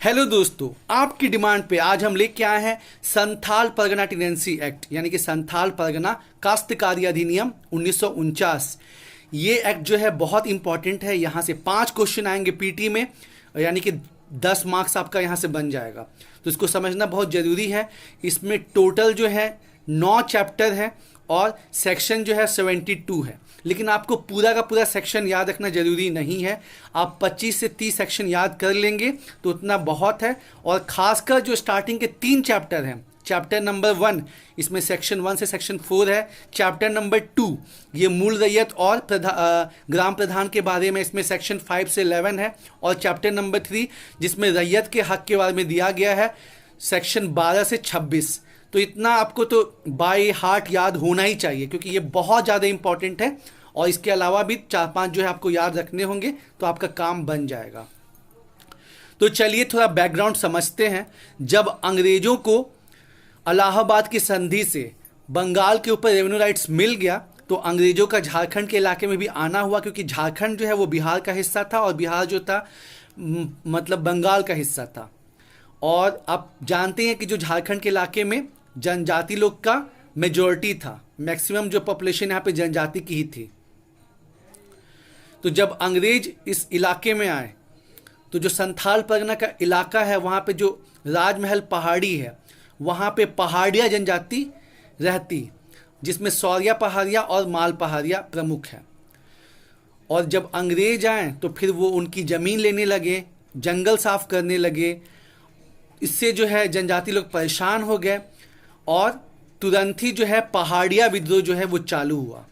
Hello दोस्तों, आपकी demand पे आज हम लेके आए हैं संथाल परगना टेनेंसी एक्ट यानी कि संथाल परगना काश्तकारी अधिनियम 1949। ये एक्ट जो है बहुत इंपॉर्टेंट है। यहाँ से 5 क्वेश्चन आएंगे पीटी में, यानी कि 10 मार्क्स आपका यहाँ से बन जाएगा, तो इसको समझना बहुत ज़रूरी है। इसमें टोटल जो है 9 चैप्टर है और सेक्शन जो है 72 है, लेकिन आपको पूरा का पूरा सेक्शन याद रखना ज़रूरी नहीं है। आप 25 से 30 सेक्शन याद कर लेंगे तो उतना बहुत है। और ख़ासकर जो स्टार्टिंग के 3 चैप्टर हैं, चैप्टर नंबर 1 इसमें सेक्शन 1 से सेक्शन 4 है। चैप्टर नंबर 2 ये मूल रैयत और ग्राम प्रधान के बारे में, इसमें सेक्शन 5 से 11 है। और चैप्टर नंबर 3 जिसमें रैयत के हक के बारे में दिया गया है, सेक्शन 12 से 26। तो इतना आपको तो बाय हार्ट याद होना ही चाहिए, क्योंकि ये बहुत ज़्यादा इंपॉर्टेंट है। और इसके अलावा भी 4-5 जो है आपको याद रखने होंगे, तो आपका काम बन जाएगा। तो चलिए थोड़ा बैकग्राउंड समझते हैं। जब अंग्रेजों को इलाहाबाद की संधि से बंगाल के ऊपर रेवेन्यू राइट्स मिल गया, तो अंग्रेजों का झारखंड के इलाके में भी आना हुआ, क्योंकि झारखंड जो है वो बिहार का हिस्सा था और बिहार जो था मतलब बंगाल का हिस्सा था। और आप जानते हैं कि जो झारखंड के इलाके में जनजाति लोग का मेजॉरिटी था, मैक्सिमम जो पॉपुलेशन यहाँ पे जनजाति की ही थी। तो जब अंग्रेज इस इलाके में आए, तो जो संथाल परगना का इलाका है, वहाँ पे जो राजमहल पहाड़ी है, वहाँ पे पहाड़िया जनजाति रहती, जिसमें सौरिया पहाड़िया और माल पहाड़िया प्रमुख है। और जब अंग्रेज आए तो फिर वो उनकी ज़मीन लेने लगे, जंगल साफ करने लगे। इससे जो है जनजाति लोग परेशान हो गए और तुरंत ही जो है पहाड़िया विद्रोह जो है वो चालू हुआ,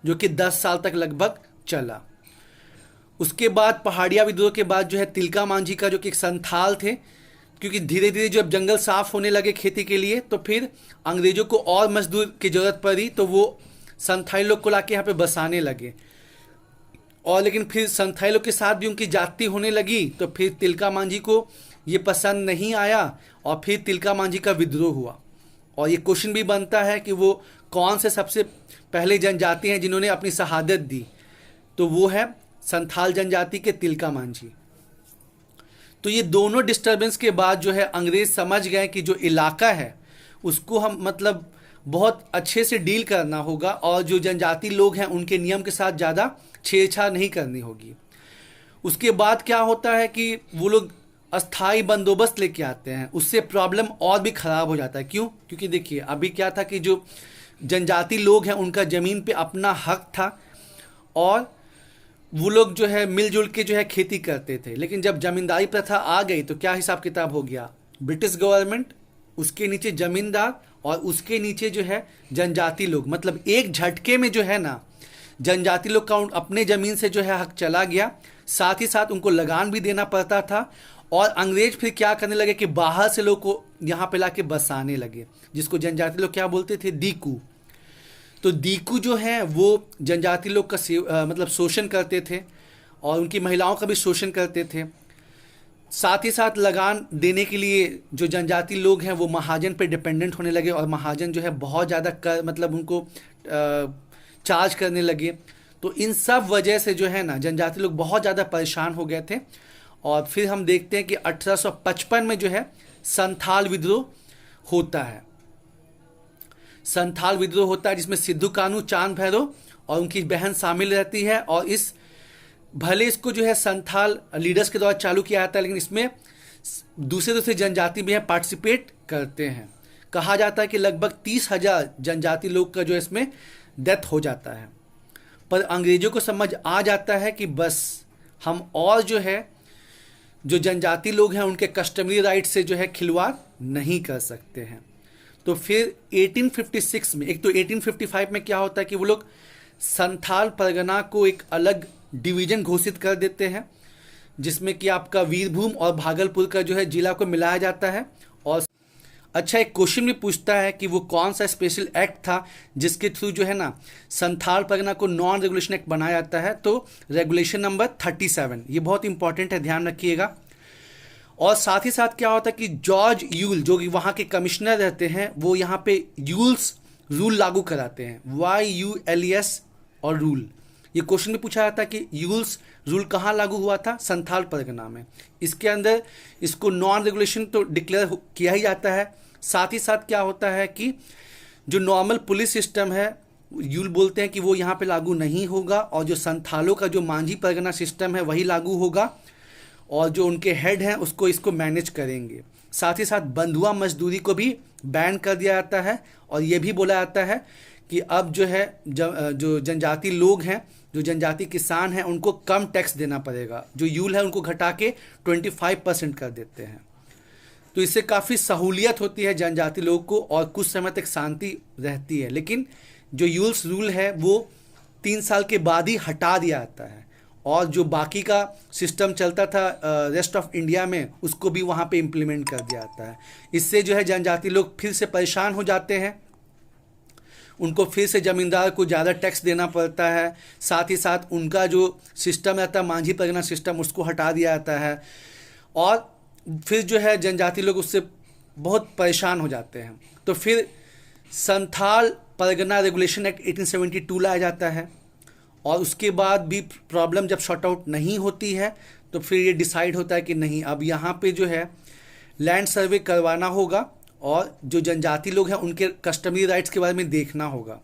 जो कि 10 साल तक लगभग चला। उसके बाद पहाड़िया विद्रोह के बाद जो है तिलका मांझी का, जो कि एक संथाल थे, क्योंकि धीरे धीरे जब जंगल साफ होने लगे खेती के लिए, तो फिर अंग्रेजों को और मजदूर की ज़रूरत पड़ी, तो वो संथाली लोग को लाके यहाँ पे बसाने लगे। और लेकिन फिर संथाली लोग के साथ भी उनकी जाति होने लगी, तो फिर तिलका मांझी को ये पसंद नहीं आया और फिर तिलका मांझी का विद्रोह हुआ। और ये क्वेश्चन भी बनता है कि वो कौन से सबसे पहले जनजाति हैं जिन्होंने अपनी शहादत दी, तो वो है संथाल जनजाति के तिलका मांझी। तो ये दोनों डिस्टर्बेंस के बाद जो है अंग्रेज समझ गए कि जो इलाका है उसको हम मतलब बहुत अच्छे से डील करना होगा, और जो जनजाति लोग हैं उनके नियम के साथ ज़्यादा छेड़छाड़ नहीं करनी होगी। उसके बाद क्या होता है कि वो लोग अस्थाई बंदोबस्त लेके आते हैं, उससे प्रॉब्लम और भी ख़राब हो जाता है। क्यों? क्योंकि देखिए अभी क्या था कि जो जनजाति लोग हैं उनका ज़मीन पे अपना हक था और वो लोग जो है मिलजुल के जो है खेती करते थे। लेकिन जब जमींदारी प्रथा आ गई तो क्या हिसाब किताब हो गया, ब्रिटिश गवर्नमेंट, उसके नीचे जमींदार और उसके नीचे जो है जनजाति लोग, मतलब एक झटके में जो है ना जनजाति लोग का अपने ज़मीन से जो है हक चला गया। साथ ही साथ उनको लगान भी देना पड़ता था। और अंग्रेज फिर क्या करने लगे कि बाहर से लोग को यहाँ पे लाके बसाने लगे, जिसको जनजाति लोग क्या बोलते थे, दीकू। तो दीकू जो है वो जनजाति लोग का मतलब शोषण करते थे और उनकी महिलाओं का भी शोषण करते थे। साथ ही साथ लगान देने के लिए जो जनजाति लोग हैं वो महाजन पे डिपेंडेंट होने लगे, और महाजन जो है बहुत ज़्यादा कर मतलब उनको चार्ज करने लगे। तो इन सब वजह से जो है ना जनजाति लोग बहुत ज़्यादा परेशान हो गए थे। और फिर हम देखते हैं कि 1855 में जो है संथाल विद्रोह होता है। संथाल विद्रोह होता है जिसमें सिद्धू कानू, चांद भैरव और उनकी बहन शामिल रहती है। और इस भले इसको जो है संथाल लीडर्स के द्वारा चालू किया जाता है, लेकिन इसमें दूसरे जनजाति भी पार्टिसिपेट करते हैं। कहा जाता है कि लगभग 30,000 जनजाति लोग का जो इसमें डेथ हो जाता है। पर अंग्रेजों को समझ आ जाता है कि बस हम और जो है जो जनजाति लोग हैं उनके कस्टमरी राइट से जो है खिलवाड़ नहीं कर सकते हैं। तो फिर 1856 में, एक तो 1855 में क्या होता है कि वो लोग संथाल परगना को एक अलग डिवीज़न घोषित कर देते हैं, जिसमें कि आपका वीरभूम और भागलपुर का जो है जिला को मिलाया जाता है। और अच्छा, एक क्वेश्चन भी पूछता है कि वो कौन सा स्पेशल एक्ट था जिसके थ्रू जो है ना संथाल परगना को नॉन रेगुलेशन एक्ट बनाया जाता है। तो रेगुलेशन नंबर 37, ये बहुत इंपॉर्टेंट है, ध्यान रखिएगा। और साथ ही साथ क्या होता है कि जॉर्ज यूल जो कि वहाँ के कमिश्नर रहते हैं, वो यहाँ पे यूल्स रूल लागू कराते हैं, YULES और रूल, ये क्वेश्चन भी पूछा जाता है कि यूल्स रूल कहाँ लागू हुआ था, संथाल परगना में। इसके अंदर इसको नॉन रेगुलेशन तो डिक्लेयर किया ही जाता है, साथ ही साथ क्या होता है कि जो नॉर्मल पुलिस सिस्टम है यूल बोलते हैं कि वो यहाँ पे लागू नहीं होगा, और जो संथालों का जो मांझी परगना सिस्टम है वही लागू होगा, और जो उनके हेड हैं उसको इसको मैनेज करेंगे। साथ ही साथ बंधुआ मजदूरी को भी बैन कर दिया जाता है, और ये भी बोला जाता है कि अब जो है जो जनजाति लोग हैं, जो जनजाति किसान हैं, उनको कम टैक्स देना पड़ेगा। जो यूल है उनको घटा के 25% कर देते हैं। तो इससे काफ़ी सहूलियत होती है जनजाति लोगों को, और कुछ समय तक शांति रहती है। लेकिन जो यूल्स रूल है वो 3 साल के बाद ही हटा दिया जाता है, और जो बाकी का सिस्टम चलता था रेस्ट ऑफ इंडिया में उसको भी वहाँ पे इम्प्लीमेंट कर दिया जाता है। इससे जो है जनजाति लोग फिर से परेशान हो जाते हैं, उनको फिर से ज़मींदार को ज़्यादा टैक्स देना पड़ता है। साथ ही साथ उनका जो सिस्टम रहता है मांझी परगना सिस्टम, उसको हटा दिया जाता है, और फिर जो है जनजाति लोग उससे बहुत परेशान हो जाते हैं। तो फिर संथाल परगना रेगुलेशन एक्ट 1872 लाया जाता है, और उसके बाद भी प्रॉब्लम जब शॉर्ट आउट नहीं होती है तो फिर ये डिसाइड होता है कि नहीं, अब यहाँ पे जो है लैंड सर्वे करवाना होगा, और जो जनजाति लोग हैं उनके कस्टमरी राइट्स के बारे में देखना होगा।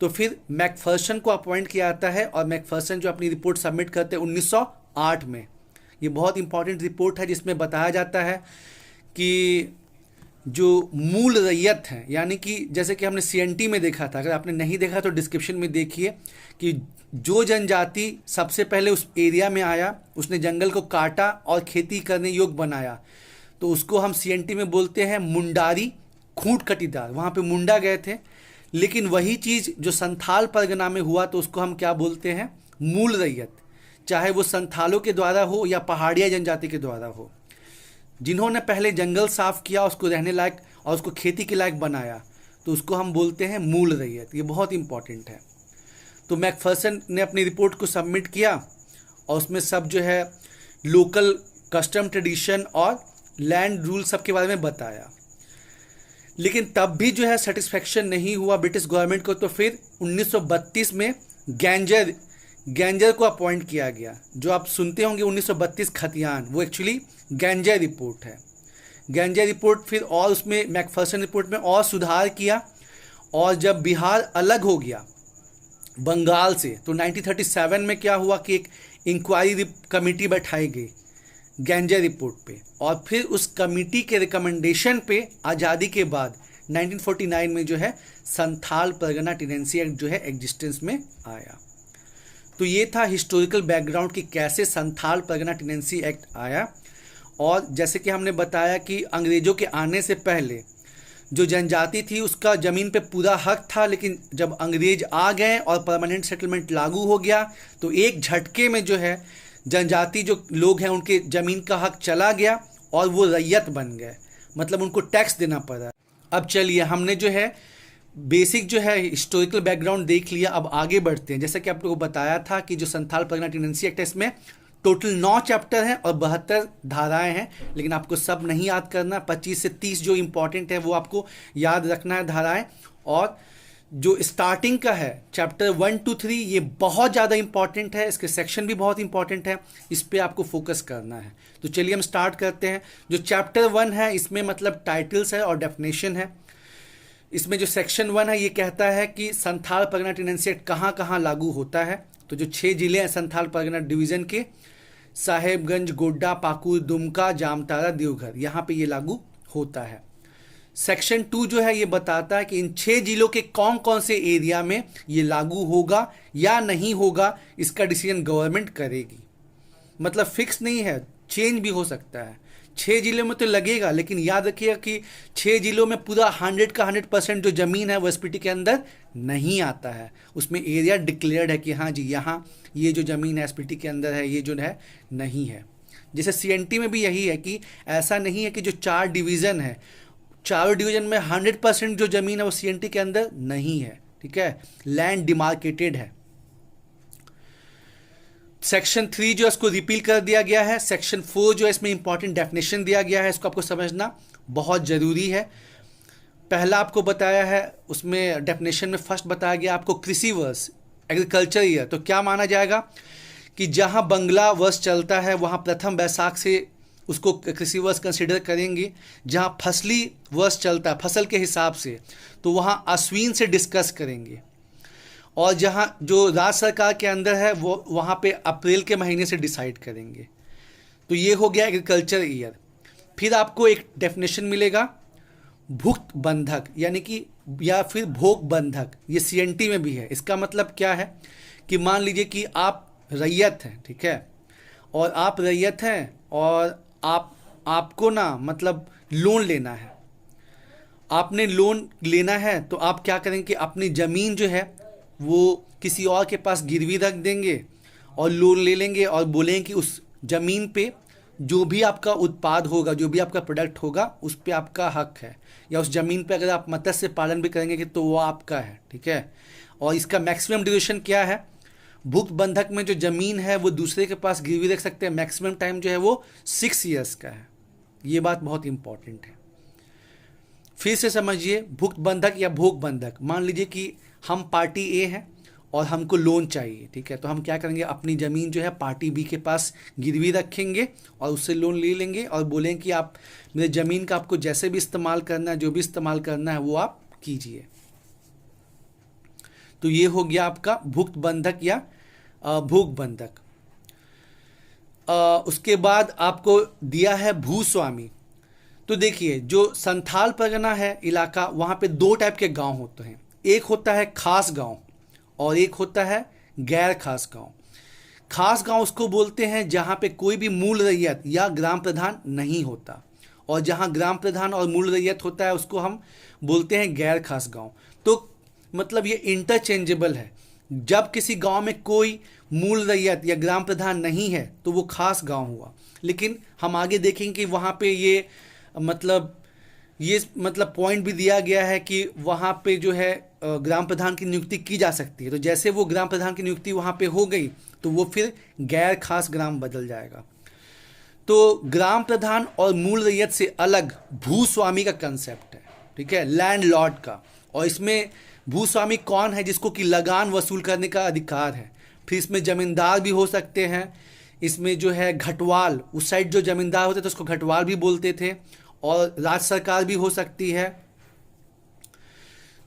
तो फिर मैकफर्सन को अपॉइंट किया जाता है, और मैकफर्सन जो अपनी रिपोर्ट सबमिट करते हैं 1908 में। ये बहुत इंपॉर्टेंट रिपोर्ट है जिसमें बताया जाता है कि जो मूल रैयत हैं, यानी कि जैसे कि हमने सीएनटी में देखा था, अगर आपने नहीं देखा तो डिस्क्रिप्शन में देखिए, कि जो जनजाति सबसे पहले उस एरिया में आया, उसने जंगल को काटा और खेती करने योग्य बनाया, तो उसको हम सीएनटी में बोलते हैं मुंडारी खूंट कटीदार। वहाँ पे मुंडा गए थे। लेकिन वही चीज़ जो संथाल परगना में हुआ तो उसको हम क्या बोलते हैं, मूल रैयत, चाहे वो संथालों के द्वारा हो या पहाड़िया जनजाति के द्वारा हो, जिन्होंने पहले जंगल साफ किया, उसको रहने लायक और उसको खेती के लायक बनाया, तो उसको हम बोलते हैं मूल रैयत। ये बहुत इंपॉर्टेंट है। तो मैकफर्सन ने अपनी रिपोर्ट को सबमिट किया, और उसमें सब जो है लोकल कस्टम ट्रेडिशन और लैंड रूल सब के बारे में बताया। लेकिन तब भी जो है सेटिस्फेक्शन नहीं हुआ ब्रिटिश गवर्नमेंट को। तो फिर 1932 में गैंजर को अपॉइंट किया गया। जो आप सुनते होंगे 1932 खतियान, वो एक्चुअली गैंजर रिपोर्ट है। गैंजर रिपोर्ट फिर और उसमें मैकफर्सन रिपोर्ट में और सुधार किया, और जब बिहार अलग हो गया बंगाल से, तो 1937 में क्या हुआ कि एक इंक्वायरी कमेटी बैठाई गई गैंजर रिपोर्ट पे, और फिर उस कमेटी के रिकमेंडेशन पे आज़ादी के बाद 1949 में जो है संथाल परगना टेनेंसी एक्ट जो है एग्जिस्टेंस में आया। तो ये था हिस्टोरिकल बैकग्राउंड कि कैसे संथाल परगना टेनेंसी एक्ट आया। और जैसे कि हमने बताया कि अंग्रेज़ों के आने से पहले जो जनजाति थी उसका ज़मीन पे पूरा हक था, लेकिन जब अंग्रेज आ गए और परमानेंट सेटलमेंट लागू हो गया तो एक झटके में जो है जनजाति जो लोग हैं उनके ज़मीन का हक चला गया, और वो रैयत बन गए, मतलब उनको टैक्स देना पड़ा। अब चलिए, हमने जो है बेसिक जो है हिस्टोरिकल बैकग्राउंड देख लिया, अब आगे बढ़ते हैं। जैसा कि आप लोगों को बताया था कि जो संथाल परगना टेनेंसी एक्ट है इसमें टोटल 9 चैप्टर हैं और 72 धाराएं हैं, लेकिन आपको सब नहीं याद करना। 25 से 30 जो इंपॉर्टेंट है वो आपको याद रखना है धाराएं। और जो स्टार्टिंग का है चैप्टर 1 to 3, ये बहुत ज़्यादा इंपॉर्टेंट है, इसके सेक्शन भी बहुत इंपॉर्टेंट है, इस पर आपको फोकस करना है। तो चलिए हम स्टार्ट करते हैं। जो चैप्टर 1 है इसमें मतलब टाइटल्स है और डेफिनेशन है। इसमें जो सेक्शन 1 है ये कहता है कि संथाल परगना टेनेंसी एक्ट कहाँ कहाँ लागू होता है। तो जो 6 जिले हैं संथाल परगना डिवीज़न के, साहेबगंज, गोड्डा, पाकुर, दुमका, जामताड़ा, देवघर, यहाँ पे ये लागू होता है। सेक्शन 2 जो है ये बताता है कि इन 6 जिलों के कौन कौन से एरिया में ये लागू होगा या नहीं होगा, इसका डिसीजन गवर्नमेंट करेगी। मतलब फिक्स नहीं है, चेंज भी हो सकता है। 6 जिलों में तो लगेगा, लेकिन याद रखिएगा कि 6 जिलों में पूरा 100 का 100% जो ज़मीन है वो एसपीटी के अंदर नहीं आता है। उसमें एरिया डिक्लेयर्ड है कि हाँ जी यहाँ ये जो ज़मीन है एसपीटी के अंदर है, ये जो है नहीं है। जैसे सीएनटी में भी यही है कि ऐसा नहीं है कि जो 4 डिवीज़न है, चारों डिवीज़न में 100% जो ज़मीन है वो सीएनटी के अंदर नहीं है। ठीक है, लैंड डिमार्केटेड है। सेक्शन 3 जो है इसको रिपील कर दिया गया है। सेक्शन 4 जो है इसमें इंपॉर्टेंट डेफिनेशन दिया गया है, इसको आपको समझना बहुत ज़रूरी है। पहला आपको बताया है, उसमें डेफिनेशन में फर्स्ट बताया गया आपको कृषि वर्ष, एग्रीकल्चर ईयर, तो क्या माना जाएगा कि जहां बंगला वर्ष चलता है वहां प्रथम वैशाख से उसको कृषि वर्ष कंसिडर करेंगे। जहां फसली वर्ष चलता है फसल के हिसाब से, तो वहां अश्विन से डिस्कस करेंगे। और जहां जो राज्य सरकार के अंदर है वो वहां पे अप्रैल के महीने से डिसाइड करेंगे। तो ये हो गया एग्रीकल्चर ईयर। फिर आपको एक डेफिनेशन मिलेगा भुक्त बंधक, यानी कि या फिर भोग बंधक, ये सीएनटी में भी है। इसका मतलब क्या है कि मान लीजिए कि आप रैयत हैं, ठीक है, और आप रैयत हैं और आपको ना मतलब लोन लेना है। आपने लोन लेना है तो आप क्या करेंगे कि अपनी ज़मीन जो है वो किसी और के पास गिरवी रख देंगे और लोन ले लेंगे और बोलेंगे कि उस ज़मीन पे जो भी आपका उत्पाद होगा, जो भी आपका प्रोडक्ट होगा, उस पे आपका हक है। या उस ज़मीन पे अगर आप मत्स्य पालन भी करेंगे कि तो वो आपका है, ठीक है। और इसका मैक्सिमम ड्यूरेशन क्या है? भुक्त बंधक में जो ज़मीन है वो दूसरे के पास गिरवी रख सकते हैं, मैक्सिमम टाइम जो है वो 6 ईयर्स का है। ये बात बहुत इंपॉर्टेंट है। फिर से समझिए, भुक्त बंधक या भोग बंधक। मान लीजिए कि हम पार्टी ए हैं और हमको लोन चाहिए, ठीक है, तो हम क्या करेंगे, अपनी ज़मीन जो है पार्टी बी के पास गिरवी रखेंगे और उससे लोन ले लेंगे और बोलेंगे कि आप मेरे ज़मीन का आपको जैसे भी इस्तेमाल करना है, जो भी इस्तेमाल करना है वो आप कीजिए। तो ये हो गया आपका भुक्त बंधक या भोग बंधक। उसके बाद आपको दिया है भूस्वामी। तो देखिए, जो संथाल परगना है इलाका, वहाँ पे 2 टाइप के गांव होते हैं। एक होता है खास गांव और एक होता है गैर खास गांव। खास गांव उसको बोलते हैं जहाँ पे कोई भी मूल रैयत या ग्राम प्रधान नहीं होता, और जहाँ ग्राम प्रधान और मूल रैयत होता है उसको हम बोलते हैं गैर खास गांव। तो मतलब ये इंटरचेंजेबल है। जब किसी गांव में कोई मूल रैयत या ग्राम प्रधान नहीं है तो वो खास गांव हुआ। लेकिन हम आगे देखेंगे कि वहाँ पे ये मतलब पॉइंट भी दिया गया है कि वहाँ पे जो है ग्राम प्रधान की नियुक्ति की जा सकती है। तो जैसे वो ग्राम प्रधान की नियुक्ति वहाँ पे हो गई तो वो फिर गैर खास ग्राम बदल जाएगा। तो ग्राम प्रधान और मूल रैयत से अलग भूस्वामी का कंसेप्ट है, ठीक है, लैंडलॉर्ड का। और इसमें भूस्वामी कौन है? जिसको कि लगान वसूल करने का अधिकार है। फिर इसमें जमींदार भी हो सकते हैं। इसमें जो है घटवाल, उस साइड जो जमींदार होते थे उसको घटवाल भी बोलते थे, और राज्य सरकार भी हो सकती है।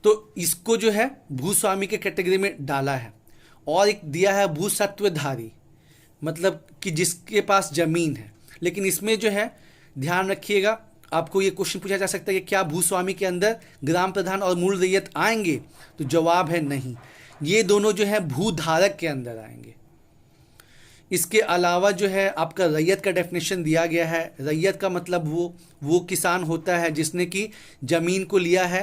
तो इसको जो है भूस्वामी के कैटेगरी में डाला है। और एक दिया है भूसत्वधारी, मतलब कि जिसके पास जमीन है। लेकिन इसमें जो है ध्यान रखिएगा, आपको ये क्वेश्चन पूछा जा सकता है कि क्या भूस्वामी के अंदर ग्राम प्रधान और मूल रैयत आएंगे? तो जवाब है नहीं, ये दोनों जो है भूधारक के अंदर आएंगे। इसके अलावा जो है आपका रैयत का डेफिनेशन दिया गया है। रैयत का मतलब वो किसान होता है जिसने कि ज़मीन को लिया है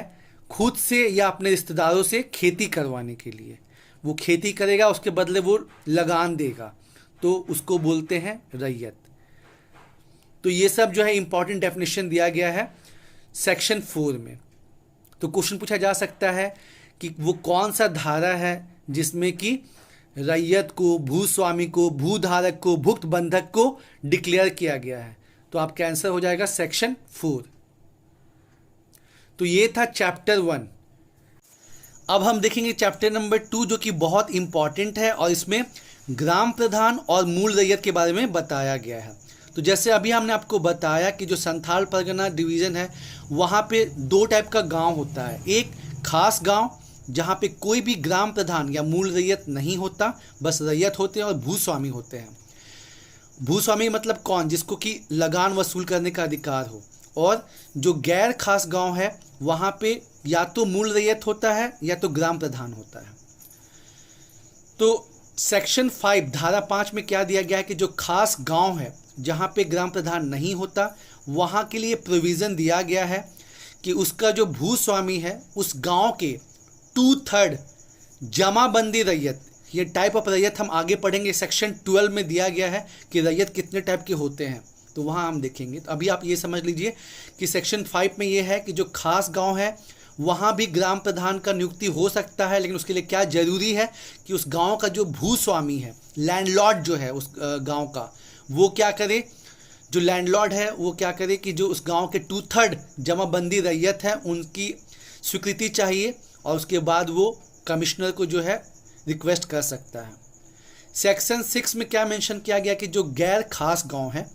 खुद से या अपने रिश्तेदारों से खेती करवाने के लिए। वो खेती करेगा, उसके बदले वो लगान देगा, तो उसको बोलते हैं रैयत। तो ये सब जो है इंपॉर्टेंट डेफिनेशन दिया गया है सेक्शन 4 में। तो क्वेश्चन पूछा जा सकता है कि वो कौन सा धारा है जिसमें कि रैयत को, भूस्वामी को, भूधारक को, भुक्त बंधक को डिक्लेयर किया गया है। तो आपका आंसर हो जाएगा सेक्शन 4। तो ये था चैप्टर 1। अब हम देखेंगे चैप्टर नंबर 2, जो कि बहुत इंपॉर्टेंट है और इसमें ग्राम प्रधान और मूल रैयत के बारे में बताया गया है। तो जैसे अभी हमने आपको बताया कि जो संथाल परगना डिवीज़न है वहाँ पे 2 टाइप का गांव होता है। एक खास गांव जहाँ पे कोई भी ग्राम प्रधान या मूल रैयत नहीं होता, बस रैयत होते हैं और भूस्वामी होते हैं। भूस्वामी मतलब कौन? जिसको कि लगान वसूल करने का अधिकार हो। और जो गैर खास गांव है वहाँ पे या तो मूल रैयत होता है या तो ग्राम प्रधान होता है। तो सेक्शन 5 धारा 5 में क्या दिया गया है कि जो खास गांव है जहाँ पे ग्राम प्रधान नहीं होता, वहाँ के लिए प्रोविज़न दिया गया है कि उसका जो भूस्वामी है उस गांव के 2/3 जमाबंदी रैयत, ये टाइप ऑफ रैयत हम आगे पढ़ेंगे। सेक्शन 12 में दिया गया है कि रैयत कितने टाइप के होते हैं, तो वहाँ हम देखेंगे। तो अभी आप ये समझ लीजिए कि सेक्शन 5 में ये है कि जो खास गांव है वहाँ भी ग्राम प्रधान का नियुक्ति हो सकता है, लेकिन उसके लिए क्या जरूरी है कि उस गांव का जो भूस्वामी है, लैंडलॉर्ड जो है उस गांव का, वो क्या करे, जो लैंडलॉर्ड है वो क्या करे कि जो उस गांव के 2/3 जमाबंदी रैयत है उनकी स्वीकृति चाहिए, और उसके बाद वो कमिश्नर को जो है रिक्वेस्ट कर सकता है। सेक्शन 6 में क्या मेंशन किया गया कि जो गैर खास गांव है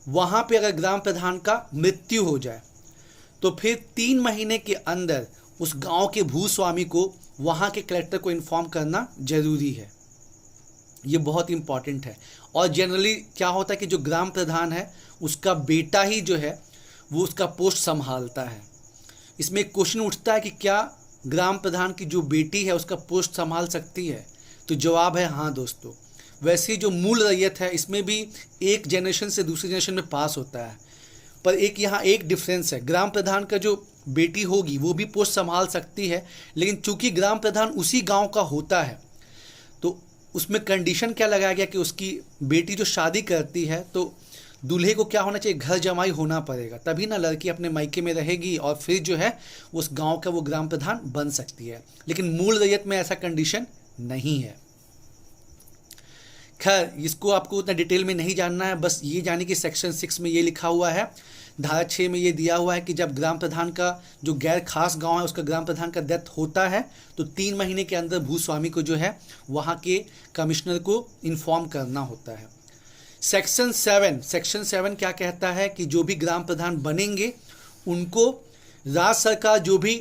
वहां पे अगर ग्राम प्रधान का मृत्यु हो जाए तो फिर 3 महीने के अंदर उस गांव के भूस्वामी को वहां के कलेक्टर को इन्फॉर्म करना जरूरी है। ये बहुत इंपॉर्टेंट है। और जनरली क्या होता है कि जो ग्राम प्रधान है उसका बेटा ही जो है वो उसका पोस्ट संभालता है। इसमें एक क्वेश्चन उठता है कि क्या ग्राम प्रधान की जो बेटी है उसका पोस्ट संभाल सकती है, तो जवाब है हाँ दोस्तों। वैसे ही जो मूल रैयत है इसमें भी एक जनरेशन से दूसरी जनरेशन में पास होता है, पर एक यहाँ एक डिफरेंस है। ग्राम प्रधान का जो बेटी होगी वो भी पोस्ट संभाल सकती है, लेकिन चूंकि ग्राम प्रधान उसी गांव का होता है तो उसमें कंडीशन क्या लगाया गया कि उसकी बेटी जो शादी करती है तो दूल्हे को क्या होना चाहिए, घर जमाई होना पड़ेगा, तभी ना लड़की अपने मायके में रहेगी और फिर जो है उस गांव का वो ग्राम प्रधान बन सकती है। लेकिन मूल रैयत में ऐसा कंडीशन नहीं है। खैर इसको आपको उतना डिटेल में नहीं जानना है, बस ये जाने कि सेक्शन 6 में ये लिखा हुआ है, धारा 6 में ये दिया हुआ है कि जब ग्राम प्रधान का जो गैर खास गांव है उसका ग्राम प्रधान का डेथ होता है तो 3 महीने के अंदर भूस्वामी को जो है वहाँ के कमिश्नर को इन्फॉर्म करना होता है। सेक्शन 7 क्या कहता है कि जो भी ग्राम प्रधान बनेंगे उनको राज्य सरकार जो भी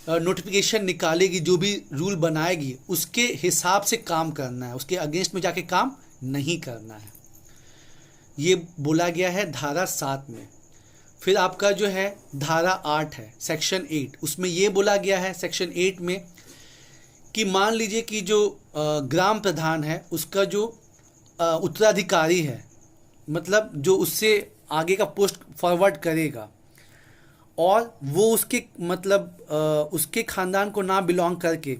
नोटिफिकेशन निकालेगी, जो भी रूल बनाएगी उसके हिसाब से काम करना है, उसके अगेंस्ट में जाके काम नहीं करना है। ये बोला गया है धारा 7 में। फिर आपका जो है धारा 8 है, सेक्शन 8, उसमें ये बोला गया है सेक्शन 8 में कि मान लीजिए कि जो ग्राम प्रधान है उसका जो उत्तराधिकारी है, मतलब जो उससे आगे का पोस्ट फॉरवर्ड करेगा और वो उसके मतलब उसके खानदान को ना बिलोंग करके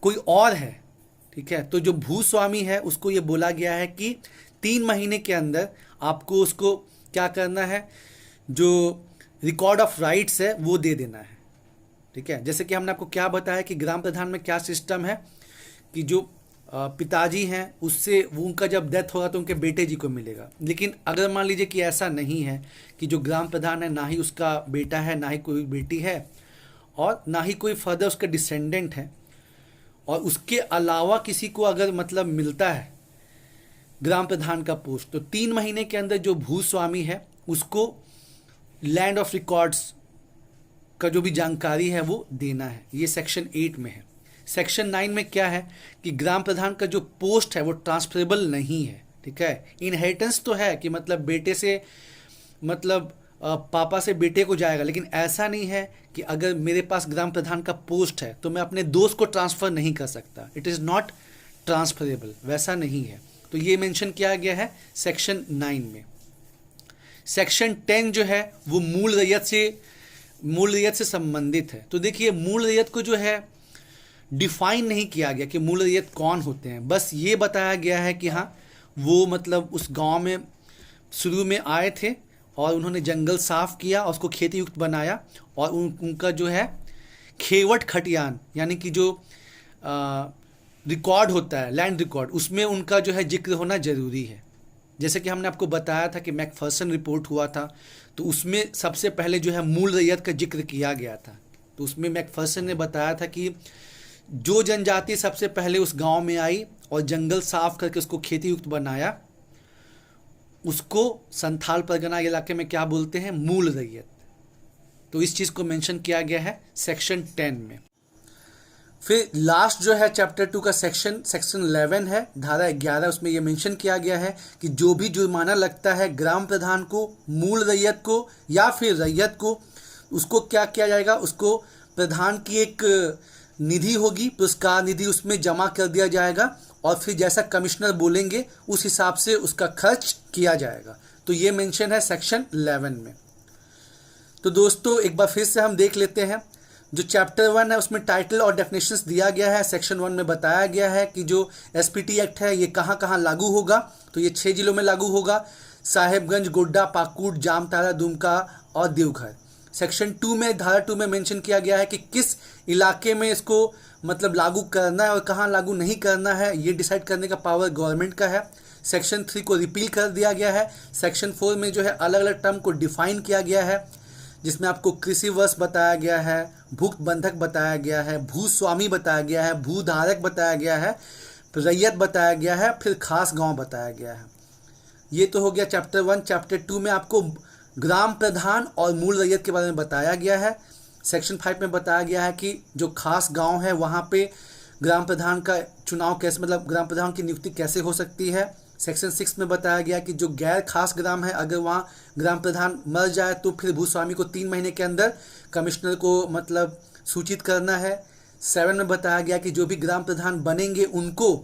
कोई और है, ठीक है, तो जो भूस्वामी है उसको ये बोला गया है कि 3 महीने के अंदर आपको उसको क्या करना है, जो रिकॉर्ड ऑफ राइट्स है वो दे देना है। ठीक है, जैसे कि हमने आपको क्या बताया कि ग्राम प्रधान में क्या सिस्टम है कि जो पिताजी हैं उससे वो उनका जब डेथ होगा तो उनके बेटे जी को मिलेगा। लेकिन अगर मान लीजिए कि ऐसा नहीं है कि जो ग्राम प्रधान है ना ही उसका बेटा है ना ही कोई बेटी है और ना ही कोई फर्दर उसका डिसेंडेंट है और उसके अलावा किसी को अगर मतलब मिलता है ग्राम प्रधान का पोस्ट, तो 3 महीने के अंदर जो भूस्वामी है उसको लैंड ऑफ रिकॉर्ड्स का जो भी जानकारी है वो देना है। ये सेक्शन 8 में है। सेक्शन 9 में क्या है कि ग्राम प्रधान का जो पोस्ट है वो ट्रांसफरेबल नहीं है। ठीक है, इनहेरिटेंस तो है कि मतलब बेटे से मतलब पापा से बेटे को जाएगा, लेकिन ऐसा नहीं है कि अगर मेरे पास ग्राम प्रधान का पोस्ट है तो मैं अपने दोस्त को ट्रांसफ़र नहीं कर सकता। इट इज़ नॉट ट्रांसफरेबल, वैसा नहीं है। तो ये मेंशन किया गया है सेक्शन 9 में। सेक्शन 10 जो है वो मूल रैयत से संबंधित है। तो देखिए मूल रैयत को जो है डिफाइन नहीं किया गया कि मूल रैयत कौन होते हैं, बस ये बताया गया है कि हाँ वो मतलब उस गांव में शुरू में आए थे और उन्होंने जंगल साफ किया और उसको खेती युक्त बनाया और उनका जो है खेवट खटियान यानी कि जो रिकॉर्ड होता है लैंड रिकॉर्ड, उसमें उनका जो है जिक्र होना ज़रूरी है। जैसे कि हमने आपको बताया था कि मैकफर्सन रिपोर्ट हुआ था तो उसमें सबसे पहले जो है मूल रैयत का जिक्र किया गया था। तो उसमें मैकफर्सन ने बताया था कि जो जनजाति सबसे पहले उस गांव में आई और जंगल साफ करके उसको खेती युक्त बनाया उसको संथाल परगना इलाके में क्या बोलते हैं, मूल रैयत। तो इस चीज़ को मेंशन किया गया है सेक्शन 10 में। फिर लास्ट जो है चैप्टर 2 का सेक्शन 11 है, धारा 11, उसमें ये मेंशन किया गया है कि जो भी जुर्माना लगता है ग्राम प्रधान को, मूल रैयत को या फिर रैयत को, उसको क्या किया जाएगा, उसको प्रधान की एक निधि होगी, पुरस्कार निधि, उसमें जमा कर दिया जाएगा और फिर जैसा कमिश्नर बोलेंगे उस हिसाब से उसका खर्च किया जाएगा। तो ये मेंशन है सेक्शन 11 में। तो दोस्तों एक बार फिर से हम देख लेते हैं। जो चैप्टर 1 है उसमें टाइटल और डेफिनेशंस दिया गया है। सेक्शन 1 में बताया गया है कि जो एसपीटी एक्ट है ये कहाँ कहाँ लागू होगा, तो ये 6 जिलों में लागू होगा, साहेबगंज, गोड्डा, पाकुड़, जामताड़ा, दुमका और देवघर। सेक्शन 2 में धारा 2 में मेंशन किया गया है कि किस इलाके में इसको मतलब लागू करना है और कहाँ लागू नहीं करना है, ये डिसाइड करने का पावर गवर्नमेंट का है। सेक्शन 3 को रिपील कर दिया गया है। सेक्शन 4 में जो है अलग अलग टर्म को डिफाइन किया गया है। जिसमें आपको कृषि वर्ष बताया गया है, भुक्त बंधक बताया गया है, भूस्वामी बताया गया है, भूधारक बताया गया है, रैयत बताया गया है, फिर खास गांव बताया गया है। ये तो हो गया चैप्टर 1। चैप्टर 2 में आपको ग्राम प्रधान और मूल रैयत के बारे में बताया गया है। सेक्शन 5 में बताया गया है कि जो खास गांव है वहाँ पे ग्राम प्रधान का चुनाव कैसे, मतलब ग्राम प्रधान की नियुक्ति कैसे हो सकती है। सेक्शन 6 में बताया गया कि जो गैर खास ग्राम है, अगर वहाँ ग्राम प्रधान मर जाए तो फिर भूस्वामी को 3 महीने के अंदर कमिश्नर को मतलब सूचित करना है। 7 में बताया गया कि जो भी ग्राम प्रधान बनेंगे उनको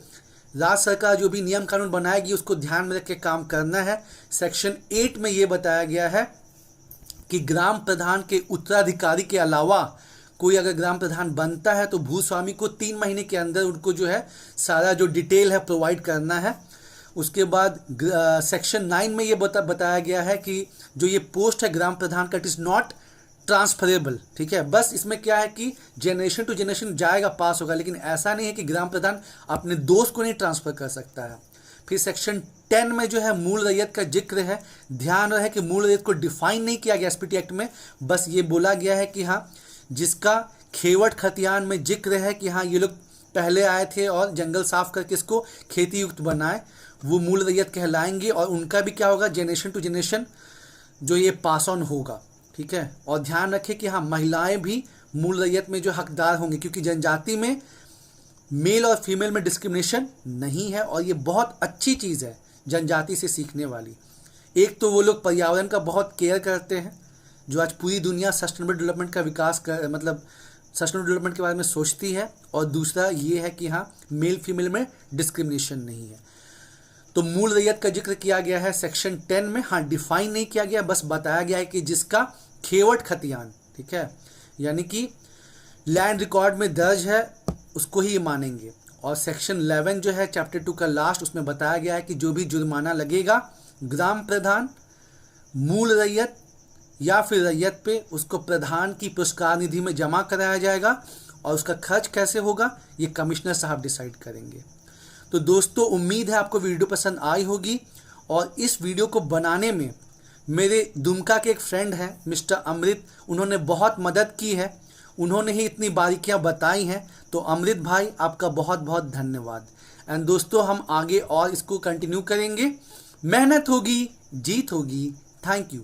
राज्य सरकार जो भी नियम कानून बनाएगी उसको ध्यान में रख के काम करना है। सेक्शन 8 में ये बताया गया है कि ग्राम प्रधान के उत्तराधिकारी के अलावा कोई अगर ग्राम प्रधान बनता है तो भूस्वामी को 3 महीने के अंदर उनको जो है सारा जो डिटेल है प्रोवाइड करना है। उसके बाद सेक्शन 9 में ये बताया गया है कि जो ये पोस्ट है ग्राम प्रधान का, इट इज़ नॉट ट्रांसफरेबल। ठीक है, बस इसमें क्या है कि जनरेशन टू जनरेशन जाएगा, पास होगा, लेकिन ऐसा नहीं है कि ग्राम प्रधान अपने दोस्त को नहीं ट्रांसफर कर सकता है। फिर सेक्शन 10 में जो है मूल रैयत का जिक्र है। ध्यान रहे कि मूल रैयत को डिफाइन नहीं किया गया एसपीटी एक्ट में, बस ये बोला गया है कि हाँ जिसका खेवट खतियान में जिक्र है कि हाँ ये लोग पहले आए थे और जंगल साफ करके इसको खेती युक्त बनाए, वो मूल रैयत कहलाएंगे और उनका भी क्या होगा, जनरेशन टू जनरेशन जो ये पास ऑन होगा। ठीक है, और ध्यान रखें कि हाँ महिलाएं भी मूल रैयत में जो हकदार होंगे, क्योंकि जनजाति में मेल और फीमेल में डिस्क्रिमिनेशन नहीं है और ये बहुत अच्छी चीज़ है जनजाति से सीखने वाली। एक तो वो लोग पर्यावरण का बहुत केयर करते हैं, जो आज पूरी दुनिया सस्टेनेबल डेवलपमेंट का विकास कर मतलब सस्टेनेबल डेवलपमेंट के बारे में सोचती है, और दूसरा ये है कि हाँ मेल फीमेल में डिस्क्रिमिनेशन नहीं है। तो मूल रैयत का जिक्र किया गया है सेक्शन 10 में। हाँ डिफाइन नहीं किया गया, बस बताया गया है कि जिसका खेवट खतियान, ठीक है, यानी कि लैंड रिकॉर्ड में दर्ज है उसको ही मानेंगे। और सेक्शन 11 जो है चैप्टर 2 का लास्ट, उसमें बताया गया है कि जो भी जुर्माना लगेगा ग्राम प्रधान, मूल रैयत या फिर रैयत पे, उसको प्रधान की पुरस्कार निधि में जमा कराया जाएगा और उसका खर्च कैसे होगा ये कमिश्नर साहब डिसाइड करेंगे। तो दोस्तों उम्मीद है आपको वीडियो पसंद आई होगी, और इस वीडियो को बनाने में मेरे दुमका के एक फ्रेंड हैं मिस्टर अमृत, उन्होंने बहुत मदद की है, उन्होंने ही इतनी बारीकियां बताई हैं। तो अमृत भाई आपका बहुत बहुत धन्यवाद। एंड दोस्तों हम आगे और इसको कंटिन्यू करेंगे, मेहनत होगी जीत होगी। Thank you.